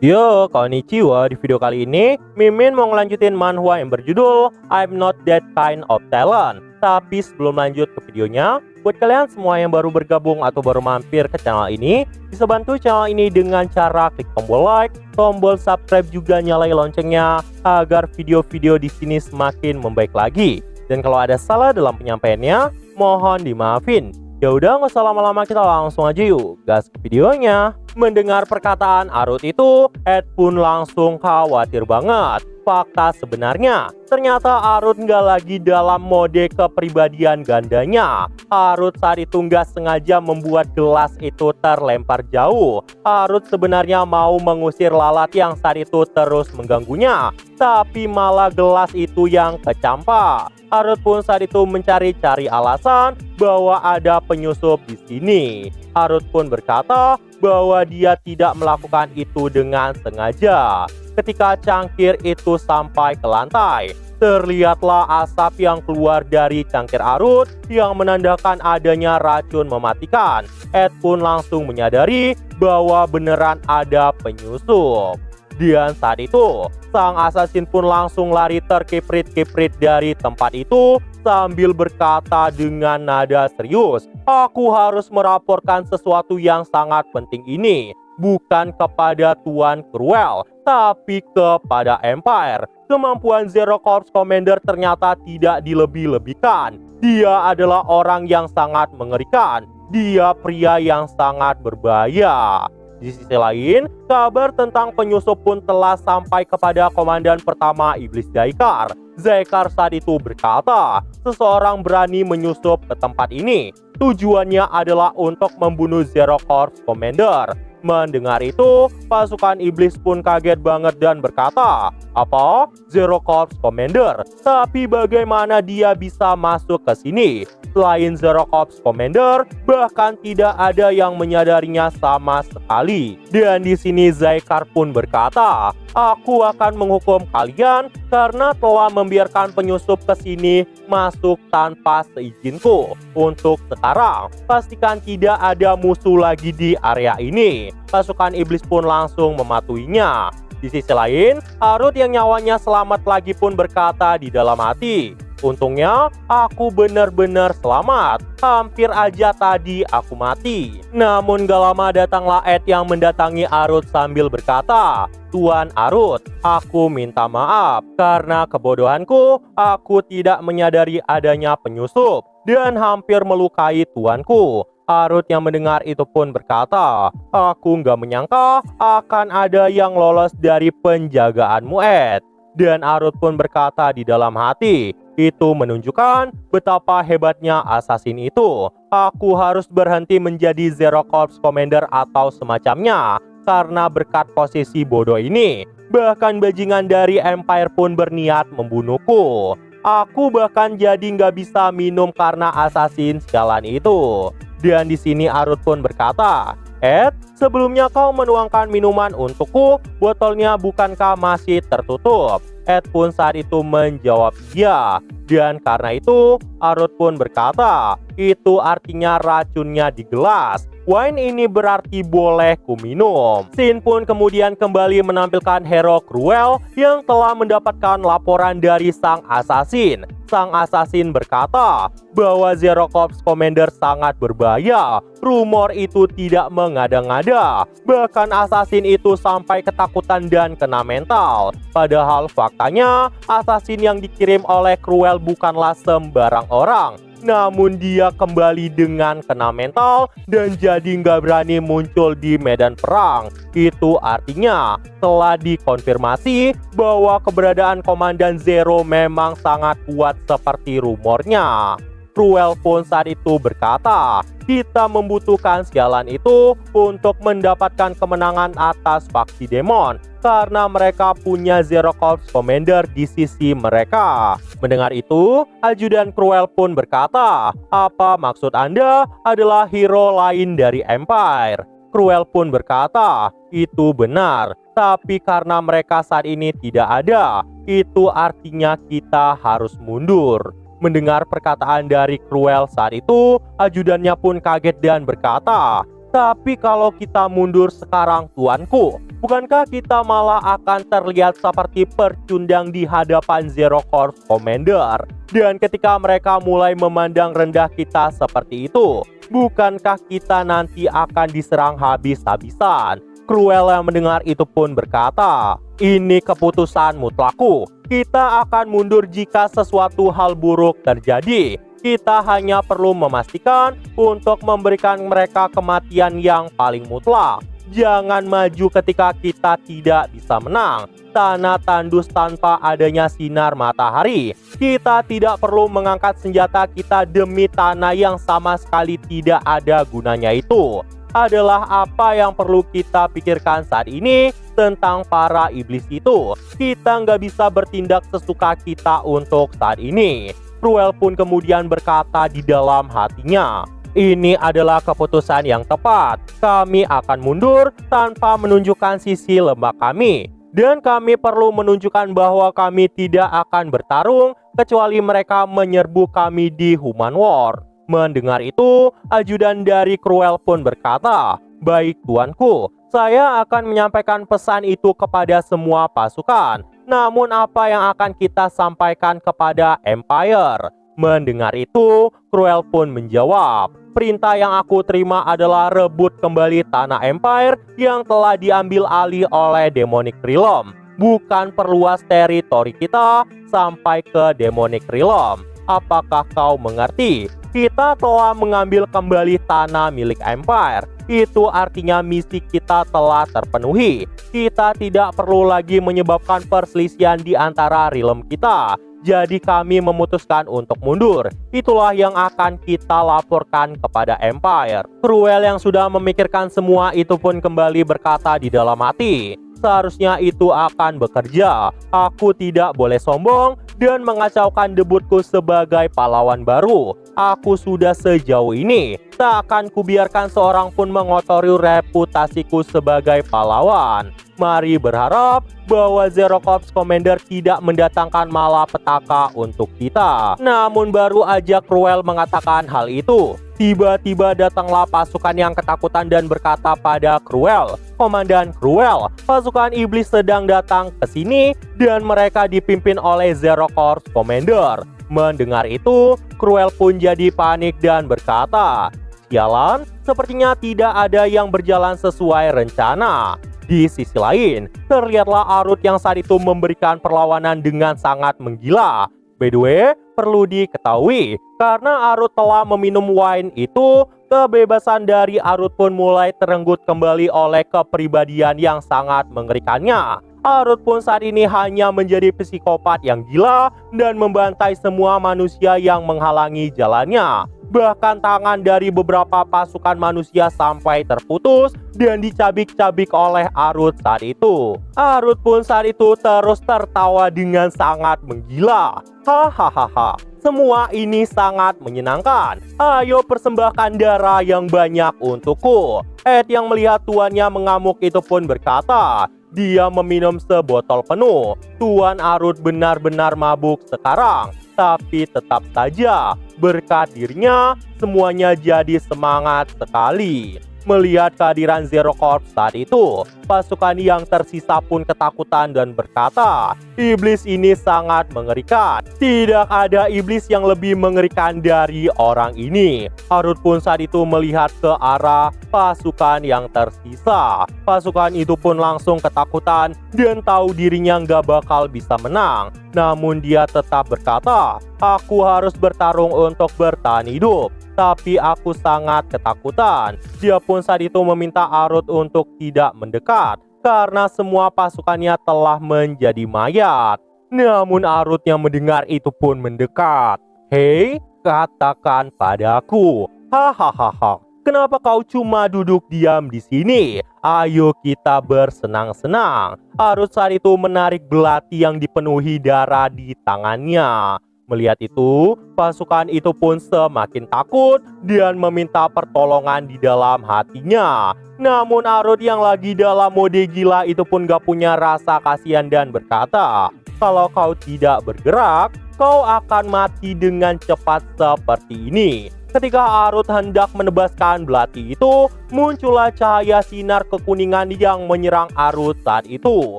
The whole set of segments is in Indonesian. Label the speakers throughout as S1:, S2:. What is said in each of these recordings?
S1: Yo, konnichiwa. Di video kali ini, Mimin mau ngelanjutin manhwa yang berjudul I'm Not That Kind of Talent. Tapi sebelum lanjut ke videonya, buat kalian semua yang baru bergabung atau baru mampir ke channel ini, bisa bantu channel ini dengan cara klik tombol like, tombol subscribe, juga nyalain loncengnya agar video-video di sini semakin membaik lagi. Dan kalau ada salah dalam penyampaiannya, mohon dimaafin. Ya udah, nggak usah lama-lama, kita langsung aja yuk gas ke videonya. Mendengar perkataan Arut itu, Ed pun langsung khawatir banget. Fakta sebenarnya, ternyata Arut nggak lagi dalam mode kepribadian gandanya. Arut saat itu nggak sengaja membuat gelas itu terlempar jauh. Arut sebenarnya mau mengusir lalat yang saat itu terus mengganggunya, tapi malah gelas itu yang kecampak. Arut pun saat itu mencari-cari alasan bahwa ada penyusup di sini. Arut pun berkata bahwa dia tidak melakukan itu dengan sengaja. Ketika cangkir itu sampai ke lantai, terlihatlah asap yang keluar dari cangkir Arut yang menandakan adanya racun mematikan. Ed pun langsung menyadari bahwa beneran ada penyusup. Dan saat itu, sang asasin pun langsung lari terkiprit-kiprit dari tempat itu sambil berkata dengan nada serius, "Aku harus melaporkan sesuatu yang sangat penting ini, bukan kepada Tuan Cruel, tapi kepada Empire. Kemampuan Zero Corps Commander ternyata tidak dilebih-lebihkan. Dia adalah orang yang sangat mengerikan. Dia pria yang sangat berbahaya." Di sisi lain, kabar tentang penyusup pun telah sampai kepada Komandan Pertama Iblis Daikar. Daikar saat itu berkata, seseorang berani menyusup ke tempat ini. Tujuannya adalah untuk membunuh Zero Corps Commander. Mendengar itu, pasukan iblis pun kaget banget dan berkata, "Apa? Zero Corps Commander? Tapi bagaimana dia bisa masuk ke sini? Selain Zero Corps Commander, bahkan tidak ada yang menyadarinya sama sekali." Dan di sini Daikar pun berkata, "Aku akan menghukum kalian karena telah membiarkan penyusup ke sini masuk tanpa seizinku. Untuk sekarang, pastikan tidak ada musuh lagi di area ini." Pasukan iblis pun langsung mematuhinya. Di sisi lain, Arut yang nyawanya selamat lagi pun berkata di dalam hati, "Untungnya aku benar-benar selamat. Hampir aja tadi aku mati." Namun gak lama datanglah Ed yang mendatangi Arut sambil berkata, "Tuan Arut, aku minta maaf. Karena kebodohanku, aku tidak menyadari adanya penyusup dan hampir melukai tuanku." Arut yang mendengar itu pun berkata, "Aku nggak menyangka akan ada yang lolos dari penjagaanmu, Ed." Dan Arut pun berkata di dalam hati, "Itu menunjukkan betapa hebatnya asasin itu. Aku harus berhenti menjadi Zero Corps Commander atau semacamnya. Karena berkat posisi bodoh ini, bahkan bajingan dari Empire pun berniat membunuhku. Aku bahkan jadi nggak bisa minum karena asasin sialan itu." Dan di sini Arut pun berkata, "Ed, sebelumnya kau menuangkan minuman untukku, botolnya bukankah masih tertutup?" Ed pun saat itu menjawab iya. Dan karena itu, Arut pun berkata, "Itu artinya racunnya di gelas. Wine ini berarti boleh kuminum." Scene pun kemudian kembali menampilkan hero Cruel yang telah mendapatkan laporan dari sang asasin. Sang asasin berkata bahwa Zero Corps Commander sangat berbahaya. Rumor itu tidak mengada-ngada. Bahkan asasin itu sampai ketakutan dan kena mental. Padahal faktanya, asasin yang dikirim oleh Cruel bukanlah sembarang orang. Namun dia kembali dengan kena mental dan jadi nggak berani muncul di medan perang. Itu artinya telah dikonfirmasi bahwa keberadaan Komandan Zero memang sangat kuat seperti rumornya. Cruel pun saat itu berkata, "Kita membutuhkan sialan itu untuk mendapatkan kemenangan atas faksi Demon, karena mereka punya Zero Corps Commander di sisi mereka." Mendengar itu, ajudan Cruel pun berkata, "Apa maksud Anda adalah hero lain dari Empire?" Cruel pun berkata, "Itu benar, tapi karena mereka saat ini tidak ada, itu artinya kita harus mundur." Mendengar perkataan dari Cruel saat itu, ajudannya pun kaget dan berkata, Tapi kalau kita mundur sekarang tuanku, bukankah kita malah akan terlihat seperti percundang di hadapan Zero Corps Commander? Dan ketika mereka mulai memandang rendah kita seperti itu, bukankah kita nanti akan diserang habis-habisan? Cruel yang mendengar itu pun berkata, "Ini keputusan mutlakku. Kita akan mundur jika sesuatu hal buruk terjadi. Kita hanya perlu memastikan untuk memberikan mereka kematian yang paling mutlak. Jangan maju ketika kita tidak bisa menang. Tanah tandus tanpa adanya sinar matahari. Kita tidak perlu mengangkat senjata kita demi tanah yang sama sekali tidak ada gunanya itu. Adalah apa yang perlu kita pikirkan saat ini tentang para iblis itu. Kita nggak bisa bertindak sesuka kita untuk saat ini." Cruel pun kemudian berkata di dalam hatinya, "Ini adalah keputusan yang tepat. Kami akan mundur tanpa menunjukkan sisi lemah kami. Dan kami perlu menunjukkan bahwa kami tidak akan bertarung kecuali mereka menyerbu kami di Human War." Mendengar itu, ajudan dari Cruel pun berkata, "Baik tuanku, saya akan menyampaikan pesan itu kepada semua pasukan. Namun apa yang akan kita sampaikan kepada Empire?" Mendengar itu, Cruel pun menjawab, "Perintah yang aku terima adalah rebut kembali tanah Empire yang telah diambil alih oleh Demonic Realm. Bukan perluas teritori kita sampai ke Demonic Realm. Apakah kau mengerti? Kita telah mengambil kembali tanah milik Empire. Itu artinya misi kita telah terpenuhi. Kita tidak perlu lagi menyebabkan perselisihan di antara realm kita. Jadi kami memutuskan untuk mundur. Itulah yang akan kita laporkan kepada Empire." Cruel yang sudah memikirkan semua itu pun kembali berkata di dalam hati, "Seharusnya itu akan bekerja. Aku tidak boleh sombong dan mengacaukan debutku sebagai pahlawan baru. Aku sudah sejauh ini. Tak akan kubiarkan seorang pun mengotori reputasiku sebagai pahlawan. Mari berharap bahwa Zero Corps Commander tidak mendatangkan malapetaka untuk kita." Namun baru aja Cruel mengatakan hal itu, tiba-tiba datanglah pasukan yang ketakutan dan berkata pada Cruel, "Komandan Cruel, pasukan iblis sedang datang ke sini dan mereka dipimpin oleh Zero Corps Commander." Mendengar itu, Cruel pun jadi panik dan berkata, "Sialan, sepertinya tidak ada yang berjalan sesuai rencana." Di sisi lain, terlihatlah Arut yang saat itu memberikan perlawanan dengan sangat menggila. By the way, perlu diketahui, karena Arut telah meminum wine itu, kebebasan dari Arut pun mulai terenggut kembali oleh kepribadian yang sangat mengerikannya. Arut pun saat ini hanya menjadi psikopat yang gila dan membantai semua manusia yang menghalangi jalannya. Bahkan tangan dari beberapa pasukan manusia sampai terputus dan dicabik-cabik oleh Arut saat itu. Arut pun saat itu terus tertawa dengan sangat menggila. "Hahaha, semua ini sangat menyenangkan. Ayo persembahkan darah yang banyak untukku." Ed yang melihat tuannya mengamuk itu pun berkata, dia meminum sebotol penuh. Tuan Arut benar-benar mabuk sekarang. Tapi tetap saja, berkat dirinya, semuanya jadi semangat sekali. Melihat kehadiran Zero Corps saat itu, pasukan yang tersisa pun ketakutan dan berkata, "Iblis ini sangat mengerikan. Tidak ada iblis yang lebih mengerikan dari orang ini." Arut pun saat itu melihat ke arah pasukan yang tersisa. Pasukan itu pun langsung ketakutan dan tahu dirinya nggak bakal bisa menang. Namun dia tetap berkata, "Aku harus bertarung untuk bertahan hidup. Tapi aku sangat ketakutan." Dia pun saat itu meminta Arut untuk tidak mendekat karena semua pasukannya telah menjadi mayat. Namun Arut yang mendengar itu pun mendekat. "Hei, katakan padaku, hahaha, kenapa kau cuma duduk diam di sini? Ayo kita bersenang-senang." Arut saat itu menarik belati yang dipenuhi darah di tangannya. Melihat itu, pasukan itu pun semakin takut dan meminta pertolongan di dalam hatinya. Namun Arut yang lagi dalam mode gila itu pun gak punya rasa kasihan dan berkata, "Kalau kau tidak bergerak, kau akan mati dengan cepat seperti ini." Ketika Arut hendak menebaskan belati itu, muncullah cahaya sinar kekuningan yang menyerang Arut saat itu.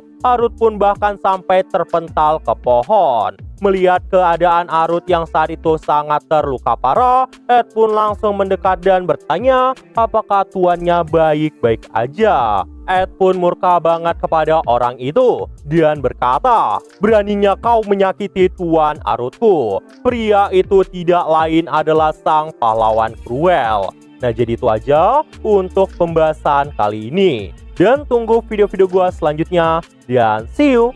S1: Arut pun bahkan sampai terpental ke pohon. Melihat keadaan Arut yang saat itu sangat terluka parah, Ed pun langsung mendekat dan bertanya apakah tuannya baik-baik aja. Ed pun murka banget kepada orang itu dan berkata, "Beraninya kau menyakiti tuan Arutku." Pria itu tidak lain adalah sang pahlawan Cruel. Nah, jadi itu aja untuk pembahasan kali ini. Dan tunggu video-video gua selanjutnya. Dan see you!